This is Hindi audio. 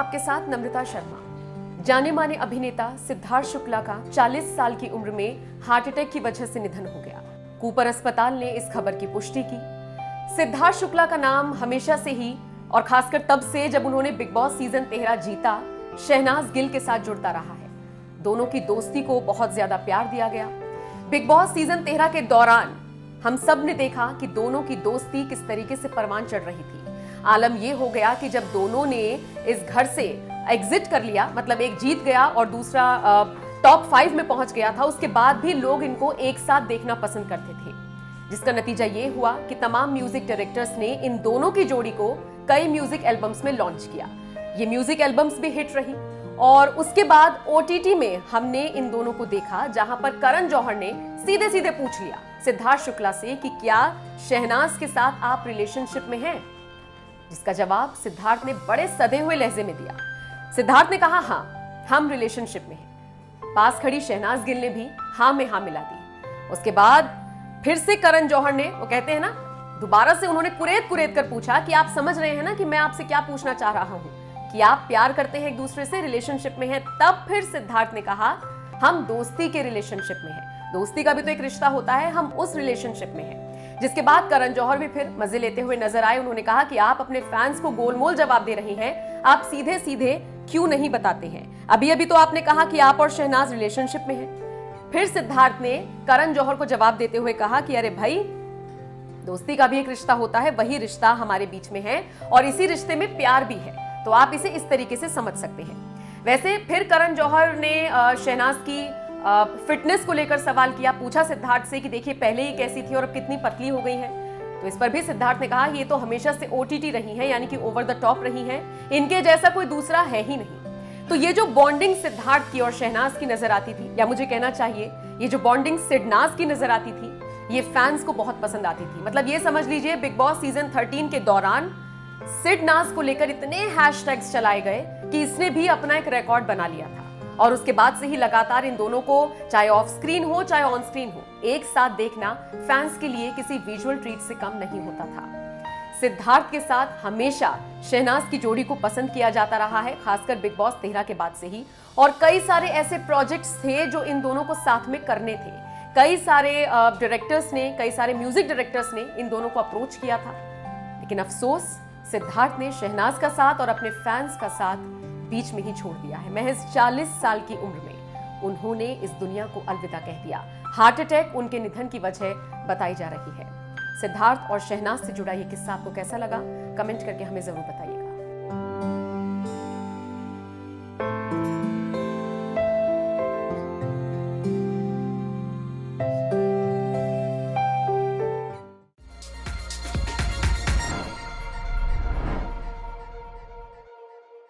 आपके साथ नम्रता शर्मा। जाने माने अभिनेता सिद्धार्थ शुक्ला का 40 साल की उम्र में हार्ट अटैक की वजह से निधन हो गया। कूपर अस्पताल ने इस खबर की पुष्टि की। सिद्धार्थ शुक्ला का नाम हमेशा से ही और खासकर तब से जब उन्होंने बिग बॉस सीजन 13 जीता, शहनाज गिल के साथ जुड़ता रहा है। दोनों की दोस्ती को बहुत ज्यादा प्यार दिया गया। बिग बॉस सीजन 13 के दौरान हम सब ने देखा कि दोनों की दोस्ती किस तरीके से परवान चढ़ रही थी। आलम यह हो गया कि जब दोनों ने इस घर से एग्जिट कर लिया, मतलब एक जीत गया और दूसरा टॉप 5 में पहुंच गया था, उसके बाद भी लोग इनको एक साथ देखना पसंद करते थे, जिसका नतीजा ये हुआ कि तमाम म्यूजिक डायरेक्टर्स ने इन दोनों की जोड़ी को कई म्यूजिक एल्बम्स में लॉन्च किया। ये म्यूजिक एल्बम्स भी हिट रही और उसके बाद ओटीटी में हमने इन दोनों को देखा, जहां पर करण जौहर ने सीधे सीधे पूछ लिया सिद्धार्थ शुक्ला से कि क्या शहनाज के साथ आप रिलेशनशिप में हैं, जिसका जवाब सिद्धार्थ ने बड़े सधे हुए लहजे में दिया। सिद्धार्थ ने कहा, हाँ हम रिलेशनशिप में हैं। पास खड़ी शहनाज गिल ने भी हाँ में हाँ मिला दी। उसके बाद फिर से करण जौहर ने, वो कहते हैं ना, दोबारा से उन्होंने कुरेद कर पूछा कि आप समझ रहे हैं ना कि मैं आपसे क्या पूछना चाह रहा हूं, कि आप प्यार करते हैं एक दूसरे से, रिलेशनशिप में हैं। तब फिर सिद्धार्थ ने कहा, हम दोस्ती के रिलेशनशिप में हैं। दोस्ती का भी तो एक रिश्ता होता है, हम उस रिलेशनशिप में हैं। जिसके बाद करण जौहर भी फिर मजे लेते हुए नजर आए। उन्होंने कहा कि आप अपने फैंस को गोलमोल जवाब दे रही हैं, आप सीधे सीधे क्यों नहीं बताते हैं? अभी अभी तो आपने कहा कि आप और शहनाज रिलेशनशिप में हैं। फिर सिद्धार्थ ने करण जौहर को जवाब देते हुए कहा कि अरे भाई, दोस्ती का भी एक रिश्ता होता है, वही रिश्ता हमारे बीच में है और इसी रिश्ते में प्यार भी है, तो आप इसे इस तरीके से समझ सकते हैं। वैसे फिर करण जौहर ने शहनाज की फिटनेस को लेकर सवाल किया, पूछा सिद्धार्थ से कि देखिए पहले ही कैसी थी और अब कितनी पतली हो गई है। तो इस पर भी सिद्धार्थ ने कहा, ये तो हमेशा से ओटीटी रही है, यानी कि ओवर द टॉप रही है, इनके जैसा कोई दूसरा है ही नहीं। तो ये जो बॉन्डिंग सिद्धार्थ की और शहनाज की नजर आती थी, या मुझे कहना चाहिए ये जो बॉन्डिंग सिडनाज की नजर आती थी, ये फैंस को बहुत पसंद आती थी। मतलब ये समझ लीजिए बिग बॉस सीजन 13 के दौरान सिडनाज को लेकर इतने हैशटैग्स चलाए गए कि इसने भी अपना एक रिकॉर्ड बना लिया था। और उसके बाद से ही लगातार इन दोनों को, चाहे ऑफ स्क्रीन हो चाहे ऑन स्क्रीन हो, एक साथ देखना फैंस के लिए किसी विजुअल ट्रीट से कम नहीं होता था। सिद्धार्थ के साथ हमेशा शहनाज की जोड़ी को पसंद किया जाता रहा है, खासकर बिग बॉस 13 के बाद से ही। और कई सारे ऐसे प्रोजेक्ट्स थे जो इन दोनों को साथ में करने थे। कई सारे डायरेक्टर्स ने, कई सारे म्यूजिक डायरेक्टर्स ने इन दोनों को अप्रोच किया था, लेकिन अफसोस सिद्धार्थ ने शहनाज का साथ और अपने फैंस का साथ बीच में ही छोड़ दिया है। महज 40 साल की उम्र में उन्होंने इस दुनिया को अलविदा कह दिया। हार्ट अटैक उनके निधन की वजह बताई जा रही है। सिद्धार्थ और शहनाज से जुड़ा ये किस्सा आपको कैसा लगा, कमेंट करके हमें जरूर बताइएगा।